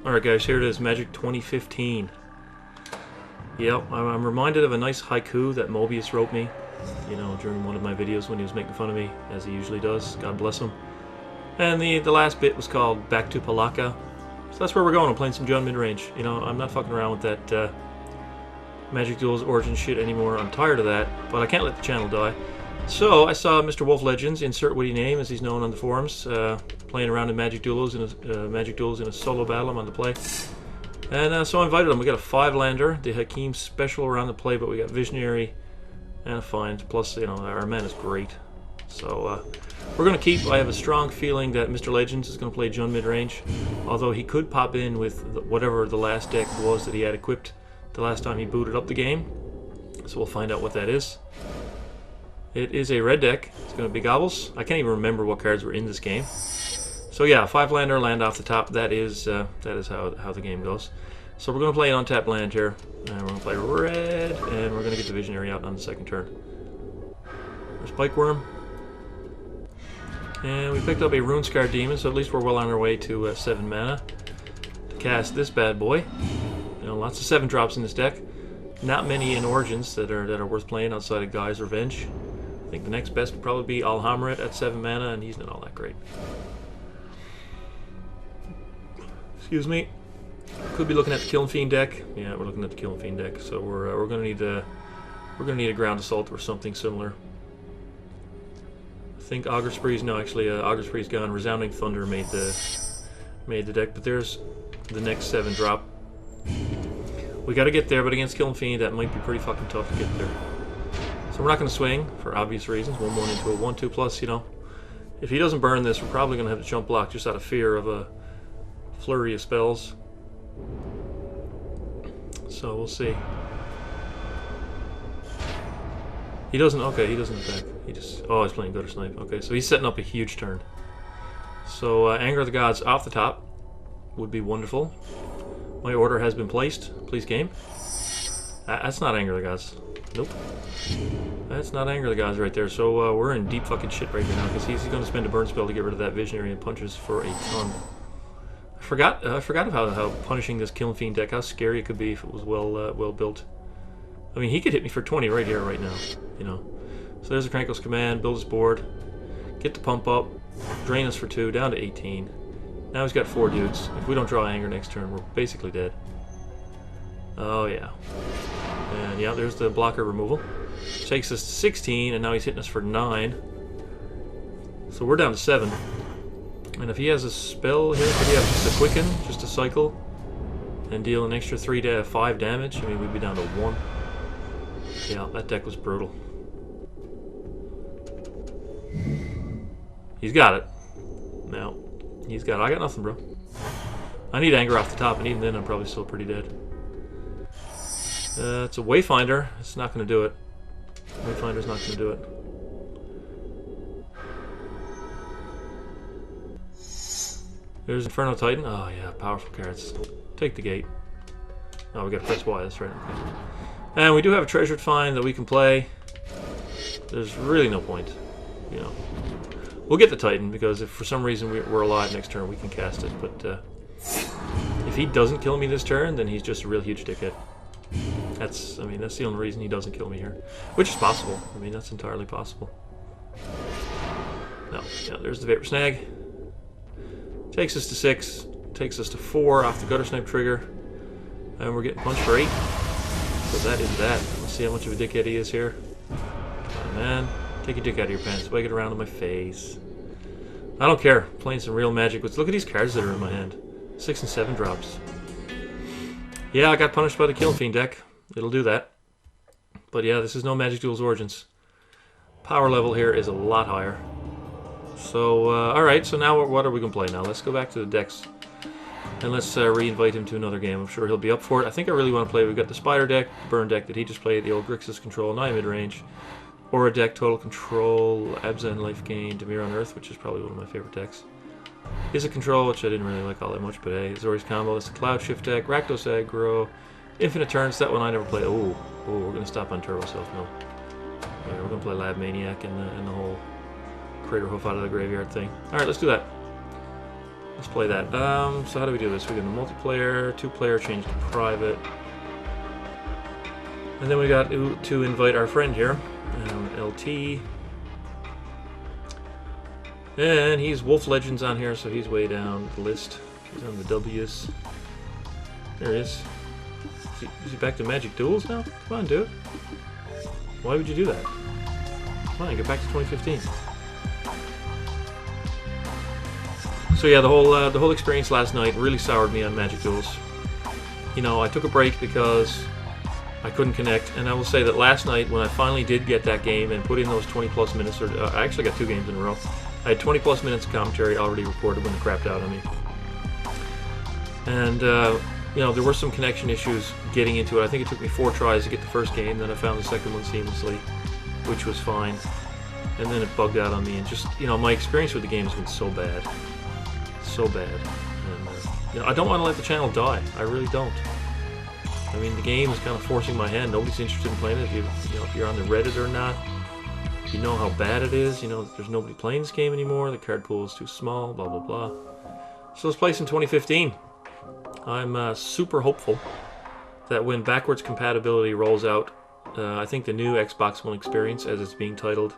Alright guys, here it is, Magic 2015. Yep, I'm reminded of a nice haiku that Mobius wrote me, you know, during one of my videos when he was making fun of me, as he usually does, God bless him. And the last bit was called Back to Pelakka. So that's where we're going, I'm playing some John Midrange. You know, I'm not fucking around with that Magic Duels Origin shit anymore, I'm tired of that, but I can't let the channel die. So I saw Mr. Wolf Legends, insert witty name as he's known on the forums, playing around in Magic Duels in a solo battle I'm on the play. And so I invited him. We got a 5-lander, the Hakeem special around the play, but we got Visionary and a Find. Plus, you know, our man is great. So we're going to keep. I have a strong feeling that Mr. Legends is going to play Jund Midrange, although he could pop in with whatever the last deck was that he had equipped the last time he booted up the game. So we'll find out what that is. It is a red deck. It's going to be Gobbles. I can't even remember what cards were in this game. So yeah, 5-lander, land off the top. That is how the game goes. So we're going to play an untapped land here, and we're going to play red, and we're going to get the Visionary out on the second turn. There's Spikeworm, and we picked up a Runescar Demon, so at least we're well on our way to 7 mana to cast this bad boy. You know, lots of 7 drops in this deck. Not many in Origins that are worth playing outside of Guy's Revenge. I think the next best would probably be Alhamret at 7 mana, and he's not all that great. Excuse me. Could be looking at the Killing Fiend deck. Yeah, we're looking at the Killing Fiend deck. So we're gonna need a Ground Assault or something similar. I think Augur Spree's Augur Spree's gone. Resounding Thunder made the deck, but there's the next 7 drop. We got to get there, but against Killing Fiend that might be pretty fucking tough to get there. So we're not going to swing for obvious reasons. 1/1 into a 1/2 plus. You know, if he doesn't burn this, we're probably going to have to jump block just out of fear of a flurry of spells. So we'll see. He doesn't. Okay, he doesn't attack. He just. Oh, he's playing Gutter Snipe. Okay, so he's setting up a huge turn. So Anger of the Gods off the top would be wonderful. My order has been placed. Please game. That's not Anger of the Gods. Nope. That's not Anger of the Gods right there. So we're in deep fucking shit right now because he's going to spend a burn spell to get rid of that Visionary and punches for a ton. I forgot about how punishing this Killing Fiend deck, how scary it could be if it was well built. I mean, he could hit me for 20 right here, right now. You know. So there's a Krankel's Command. Build his board. Get the pump up. Drain us for 2. Down to 18. Now he's got 4 dudes. If we don't draw Anger next turn, we're basically dead. Oh yeah. And yeah, there's the blocker removal. Takes us to 16, and now he's hitting us for 9. So we're down to 7. And if he has a spell here, could he have just a Quicken, just a cycle, and deal an extra 3 to 5 damage? I mean, we'd be down to 1. Yeah, that deck was brutal. He's got it. Now. He's got it. I got nothing, bro. I need Anger off the top, and even then I'm probably still pretty dead. It's a Wayfinder. It's not going to do it. Wayfinder's not going to do it. There's Inferno Titan. Oh yeah, powerful cards. Take the gate. Oh, we got to press Y. That's right. Okay. And we do have a Treasured Find that we can play. There's really no point, you know. We'll get the Titan, because if for some reason we're alive next turn, we can cast it. But if he doesn't kill me this turn, then he's just a real huge dickhead. That's the only reason he doesn't kill me here. Which is possible. I mean, that's entirely possible. No, yeah, there's the Vapor Snag. Takes us to 6. Takes us to 4 off the Gutter Snipe trigger. And we're getting punched for 8. So that is that. Let's see how much of a dickhead he is here. Come on, man. Take your dick out of your pants. Wag it around in my face. I don't care. Playing some real Magic. Look at these cards that are in my hand. 6 and 7 drops. Yeah, I got punished by the Killing Fiend deck. It'll do that. But yeah, this is no Magic Duels Origins. Power level here is a lot higher. So, alright, so now what are we going to play now? Let's go back to the decks. And let's re-invite him to another game. I'm sure he'll be up for it. I think I really want to play. We've got the Spider deck, Burn deck that he just played, the old Grixis Control, Naya Midrange. Aura deck, Total Control, Abzan Life Gain, Dimir on Earth, which is probably one of my favorite decks. Is a Control, which I didn't really like all that much, but hey, Zori's Combo, that's a Cloud Shift deck, Rakdos Aggro, Infinite Turns, that one I never played. Oh, we're going to stop on Turbo Self Mill. Yeah, we're going to play Lab Maniac and the whole Crater Hoof out of the graveyard thing. Alright, let's do that. Let's play that. So how do we do this? We go to multiplayer, 2-player, change to private. And then we got to invite our friend here, LT. And he's Wolf Legends on here, so he's way down the list. He's on the W's. There he is. Is he back to Magic Duels now? Come on, dude. Why would you do that? Come on, get back to 2015. So yeah, the whole experience last night really soured me on Magic Duels. You know, I took a break because I couldn't connect, and I will say that last night when I finally did get that game and put in those 20 plus minutes, or I actually got 2 games in a row. I had 20 plus minutes of commentary already recorded when it crapped out on me. And you know, there were some connection issues getting into it. I think it took me 4 tries to get the first game, then I found the second one seamlessly, which was fine. And then it bugged out on me, and just, you know, my experience with the game has been so bad. So bad. And, you know, I don't want to let the channel die. I really don't. I mean, the game is kind of forcing my hand. Nobody's interested in playing it. You know, if you're on the Reddit or not, you know how bad it is. You know that there's nobody playing this game anymore. The card pool is too small, blah, blah, blah. So let's play some 2015. I'm super hopeful that when backwards compatibility rolls out, I think the new Xbox One experience, as it's being titled,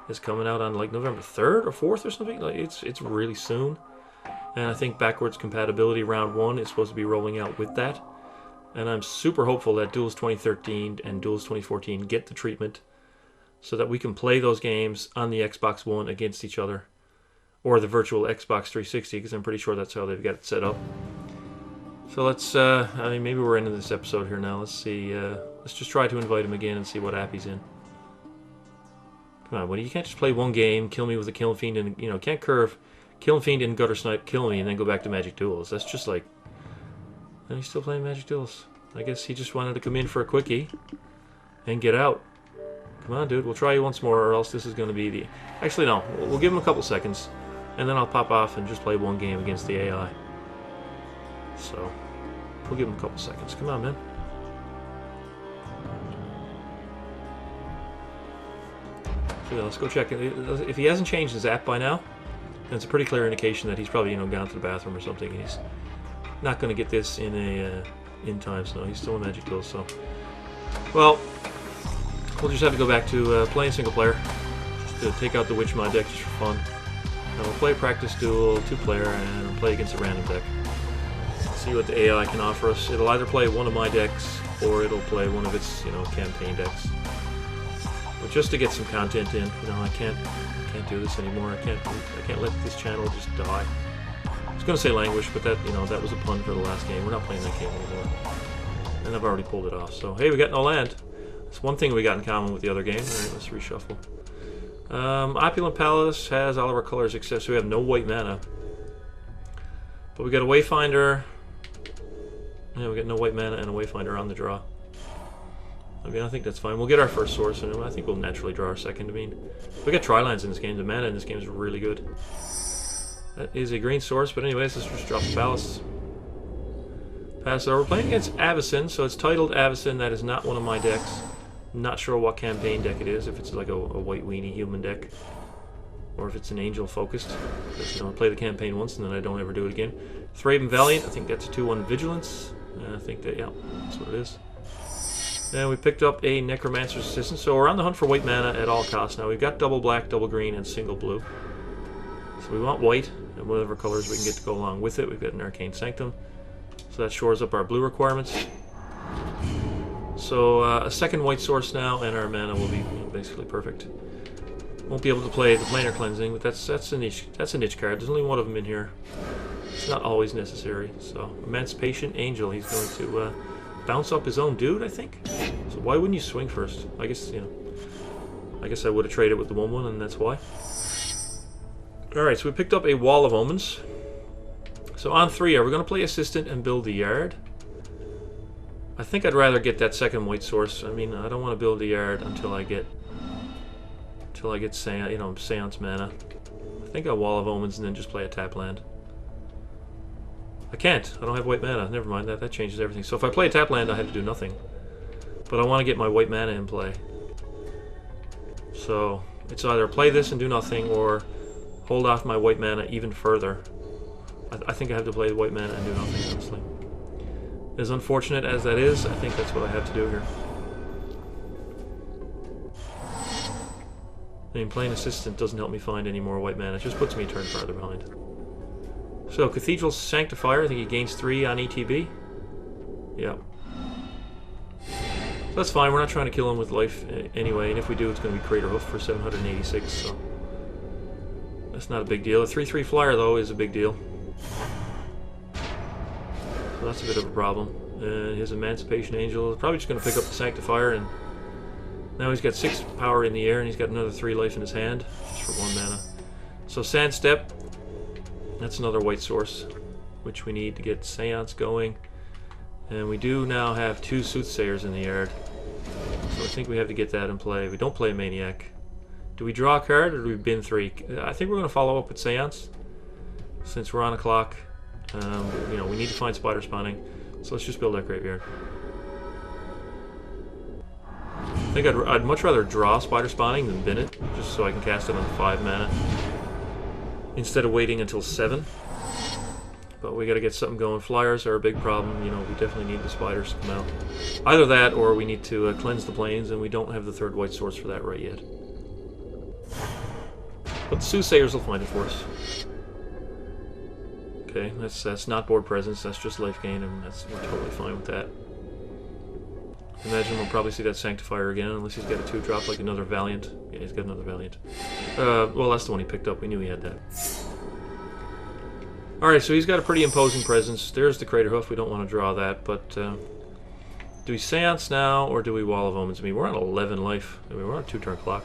is coming out on like November 3rd or 4th or something. Like it's really soon. And I think backwards compatibility round 1 is supposed to be rolling out with that. And I'm super hopeful that Duels 2013 and Duels 2014 get the treatment so that we can play those games on the Xbox One against each other. Or the virtual Xbox 360, because I'm pretty sure that's how they've got it set up. So let's, I mean, maybe we're into this episode here now. Let's see, let's just try to invite him again and see what app he's in. Come on, Woody, you can't just play one game, kill me with a Killing Fiend, and, you know, can't curve Killing Fiend and Gutter Snipe, kill me, and then go back to Magic Duels. That's just like... And he's still playing Magic Duels. I guess he just wanted to come in for a quickie and get out. Come on, dude, we'll try you once more, or else this is going to be the... Actually, no, we'll give him a couple seconds, and then I'll pop off and just play one game against the AI. So, we'll give him a couple seconds. Come on, man. So yeah, let's go check it. If he hasn't changed his app by now, then it's a pretty clear indication that he's probably, you know, gone to the bathroom or something, and he's not going to get this in time. So he's still in Magic Duels. So, well, we'll just have to go back to playing single player, just to take out the Witch Mod deck just for fun. And we'll play practice duel, 2-player, and we'll play against a random deck. See what the AI can offer us. It'll either play one of my decks, or it'll play one of its, you know, campaign decks. But just to get some content in, you know, I can't do this anymore. I can't let this channel just die. I was gonna say languish, but that, you know, that was a pun for the last game. We're not playing that game anymore. And I've already pulled it off. So hey, we got no land. That's one thing we got in common with the other game. Alright, let's reshuffle. Opulent Palace has all of our colors except so we have no white mana. But we got a Wayfinder. Yeah, we got no white mana and a Wayfinder on the draw. I mean, I think that's fine. We'll get our first source, and I think we'll naturally draw our second. I mean, we got Tri-Lands in this game. The mana in this game is really good. That is a green source, but anyways, let's just drop the Palace. Pass it over. We're playing against Avacyn, so it's titled Avacyn. That is not one of my decks. Not sure what campaign deck it is, if it's like a white weenie human deck, or if it's an angel focused. Because, you know, I play the campaign once and then I don't ever do it again. Thraben Valiant, I think that's a 2-1 Vigilance. And I think that, yeah, that's what it is. And we picked up a Necromancer's Assistant, so we're on the hunt for white mana at all costs now. We've got double black, double green, and single blue. So we want white, and whatever colors we can get to go along with it. We've got an Arcane Sanctum, so that shores up our blue requirements. So a second white source now, and our mana will be, you know, basically perfect. Won't be able to play the Planar Cleansing, but that's a niche card. There's only one of them in here. It's not always necessary. So Emancipation Angel, he's going to bounce up his own dude, I think. So why wouldn't you swing first? I guess, you know, I guess I would have traded with the 1/1, and that's why. Alright, so we picked up a Wall of Omens. So on 3, are we going to play Assistant and build the yard? I think I'd rather get that second white source. I mean, I don't want to build the yard until I get Seance mana. I think I'll Wall of Omens and then just play a tap land. I can't. I don't have white mana. Never mind that. That changes everything. So if I play a tap land, I have to do nothing. But I want to get my white mana in play. So it's either play this and do nothing, or hold off my white mana even further I think I have to play the white mana and do nothing, honestly. As unfortunate as that is, I think that's what I have to do here. I mean, playing Assistant doesn't help me find any more white mana. It just puts me a turn farther behind. So, Cathedral Sanctifier, I think he gains 3 on ETB. Yep. So that's fine, we're not trying to kill him with life anyway, and if we do, it's going to be Crater Hoof for 786, so... That's not a big deal. A 3/3 flyer, though, is a big deal. So that's a bit of a problem. His Emancipation Angel is probably just going to pick up the Sanctifier, and now he's got 6 power in the air, and he's got another 3 life in his hand, just for 1 mana. So Sand Step, that's another white source, which we need to get Seance going. And we do now have 2 Soothsayers in the yard, so I think we have to get that in play. We don't play Maniac. Do we draw a card, or do we bin 3? I think we're going to follow up with Seance, since we're on a clock. You know, we need to find Spider Spawning, so let's just build that graveyard. I think I'd much rather draw Spider Spawning than bin it, just so I can cast it on 5 mana, instead of waiting until 7. But we got to get something going. Flyers are a big problem, you know, we definitely need the spiders to come out. Either that, or we need to cleanse the plains, and we don't have the 3rd white source for that right yet. But the Soothsayers will find it for us. Okay, that's not board presence, that's just life gain, and we're totally fine with that. Imagine we'll probably see that Sanctifier again, unless he's got a 2-drop like another Valiant. Yeah, he's got another Valiant. Well, that's the one he picked up, we knew he had that. Alright, so he's got a pretty imposing presence. There's the Crater Hoof, we don't want to draw that, but... do we Seance now, or do we Wall of Omens? I mean, we're on 11 life. I mean, we're on a 2-turn clock.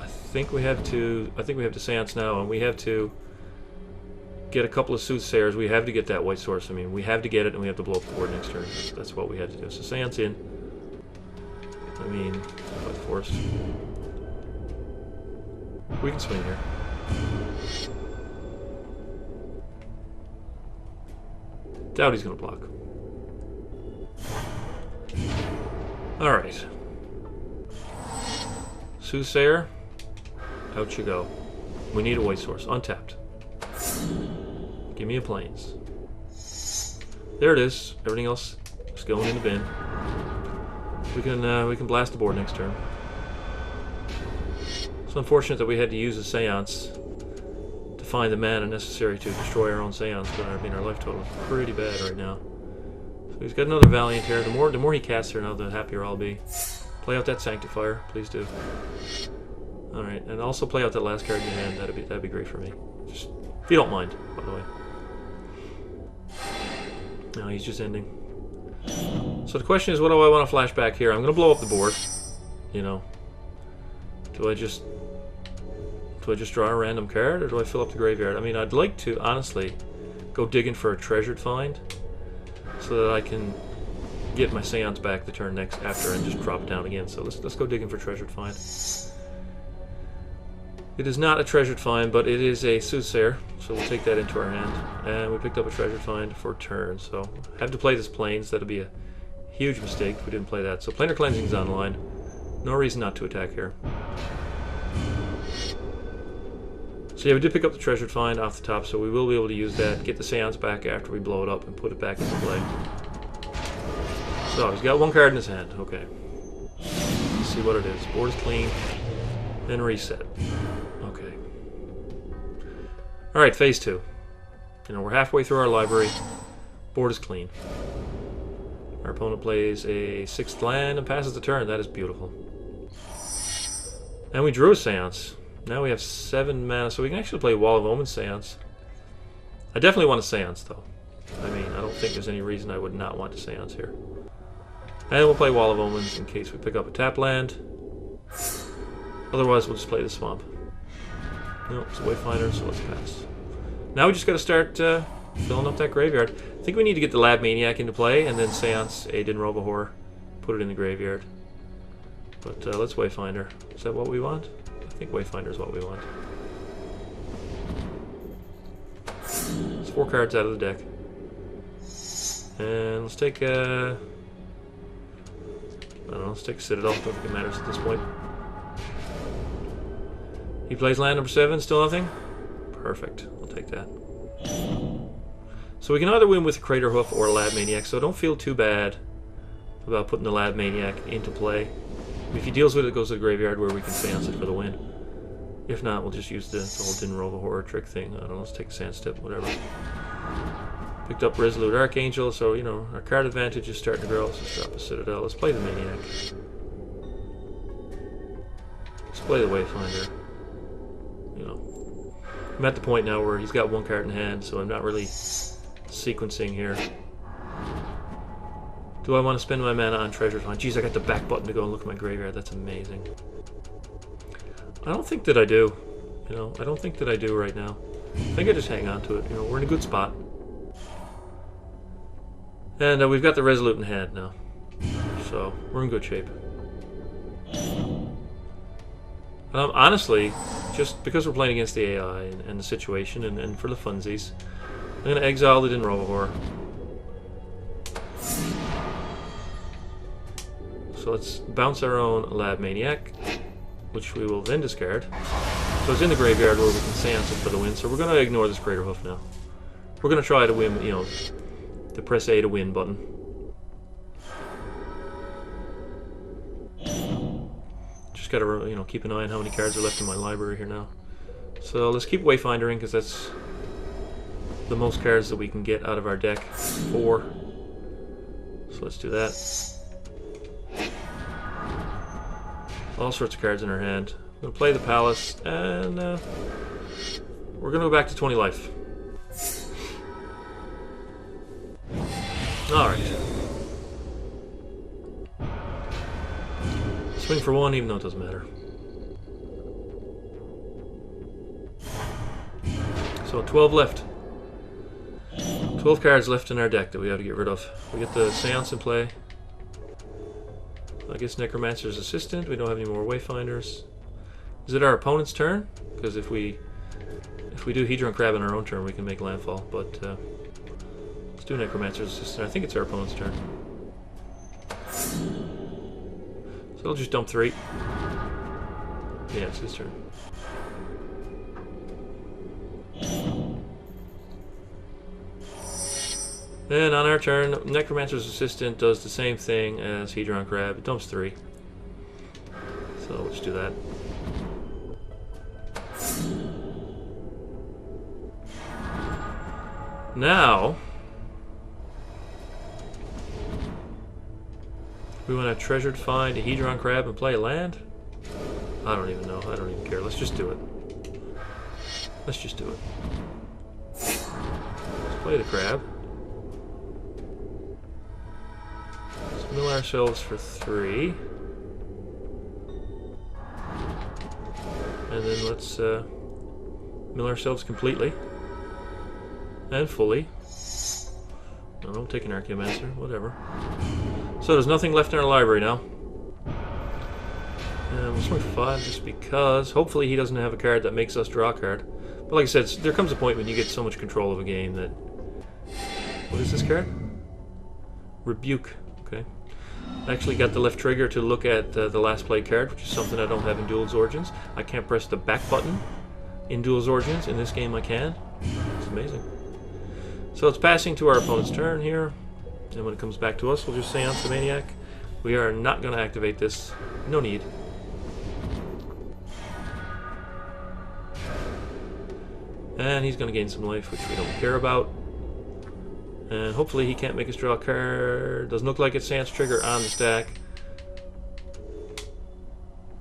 I think we have to Seance now, and we have to get a couple of Soothsayers. We have to get that white source. I mean, we have to get it, and we have to blow up the board next turn. That's what we had to do. So Seance in. I mean, by force. We can swing here. Doubt he's going to block. Alright. Soothsayer. Out you go. We need a white source. Untapped. Give me a plains. There it is. Everything else is going in the bin. We can blast the board next turn. It's unfortunate that we had to use a Seance to find the mana necessary to destroy our own Seance, but I mean our life total is pretty bad right now. So he's got another Valiant here. The more he casts here now, the happier I'll be. Play out that Sanctifier, please do. Alright, and also play out that last card in your hand. That'd be great for me. Just if you don't mind, by the way. No, he's just ending. So the question is, what do I want to flash back here? I'm going to blow up the board. You know. Do I just draw a random card, or do I fill up the graveyard? I mean, I'd like to, honestly, go digging for a treasured find, so that I can get my Seance back the turn next after and just drop it down again. So let's go digging for treasured find. It is not a treasured find, but it is a Soothsayer, so we'll take that into our hand. And we picked up a treasured find for turn, so have to play this Plains. That'll be a huge mistake if we didn't play that. So Planar Cleansing's online. No reason not to attack here. So yeah, we did pick up the treasured find off the top, so we will be able to use that, get the Seance back after we blow it up, and put it back into play. So he's got 1 card in his hand. Okay. Let's see what it is. Board is clean. And reset. Okay. Alright, phase 2. You know, we're halfway through our library. Board is clean. Our opponent plays a 6th land and passes the turn. That is beautiful. And we drew a Seance. Now we have 7 mana, so we can actually play Wall of Omens Seance. I definitely want a Seance, though. I mean, I don't think there's any reason I would not want a Seance here. And we'll play Wall of Omens in case we pick up a tap land. Otherwise, we'll just play the Swamp. Nope, it's a Wayfinder, so let's pass. Now we just got to start filling up that graveyard. I think we need to get the Lab Maniac into play, and then Seance Aiden Robohor, put it in the graveyard. But let's Wayfinder. Is that what we want? I think Wayfinder is what we want. It's 4 cards out of the deck. And let's take I don't know, let's take Citadel. Don't think it matters at this point. He plays land number 7, still nothing? Perfect. I'll take that. So we can either win with Crater Hoof or Lab Maniac, so don't feel too bad about putting the Lab Maniac into play. If he deals with it, it goes to the graveyard where we can seance it for the win. If not, we'll just use the whole Dinrova Horror trick thing. I don't know, let's take a Sand Step, whatever. Picked up Resolute Archangel, so, you know, our card advantage is starting to grow. Let's just drop a Citadel. Let's play the Maniac. Let's play the Wayfinder. You know, I'm at the point now where he's got one card in hand, so I'm not really sequencing here. Do I want to spend my mana on Treasure Find? Jeez, I got the back button to go and look at my graveyard. That's amazing. I don't think that I do. You know, I don't think that I do right now. I think I just hang on to it. You know, we're in a good spot. And we've got the Resolute in hand now. So, we're in good shape. Honestly, just because we're playing against the AI and the situation and for the funsies, I'm going to exile the Dinrova Horror. So let's bounce our own Lab Maniac, which we will then discard. So it's in the graveyard where we can seance it for the win. So we're going to ignore this Crater Hoof now. We're going to try to win, you know, the press A to win button. Just got to, you know, keep an eye on how many cards are left in my library here now. So let's keep Wayfinder in because that's the most cards that we can get out of our deck. 4. So let's do that. All sorts of cards in our hand. I'm going to play the Palace, and we're going to go back to 20 life. Alright. Swing for 1, even though it doesn't matter. So 12 left. 12 cards left in our deck that we have to get rid of. We get the Seance in play. I guess Necromancer's Assistant. We don't have any more Wayfinders. Is it our opponent's turn? Because if we do Hedron Crab on our own turn, we can make landfall. But let's do Necromancer's Assistant. I think it's our opponent's turn. So I'll just dump 3. Yeah, it's his turn. Then on our turn, Necromancer's Assistant does the same thing as Hedron Crab. It dumps 3. So let's do that. Now, we want to Treasured Find a Hedron Crab and play a land? I don't even know. I don't even care. Let's just do it. Let's just do it. Let's play the Crab. Let's mill ourselves for 3. And then let's mill ourselves completely. And fully. No, don't take an Archaeomancer, whatever. So there's nothing left in our library now. And we'll swing for 5 just because hopefully he doesn't have a card that makes us draw a card. But like I said, there comes a point when you get so much control of a game that... What is this card? Rebuke. Okay. I actually got the left trigger to look at the last played card, which is something I don't have in Duel's Origins. I can't press the back button in Duel's Origins. In this game I can. It's amazing. So it's passing to our opponent's turn here, and when it comes back to us, we'll just Seance the Maniac. We are not going to activate this. No need. And he's going to gain some life, which we don't care about. And hopefully he can't make us draw a card. Doesn't look like it's Seance trigger on the stack.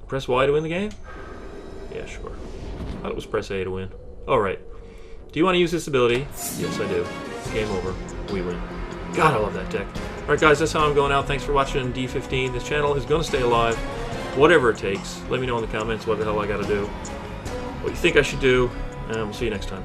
Press Y to win the game? Yeah, sure. I thought it was press A to win. Alright. Do you want to use this ability? Yes, I do. Game over. We win. God, I love that deck. Alright guys, that's how I'm going out. Thanks for watching D15. This channel is going to stay alive, whatever it takes. Let me know in the comments what the hell I got to do, what you think I should do, and we'll see you next time.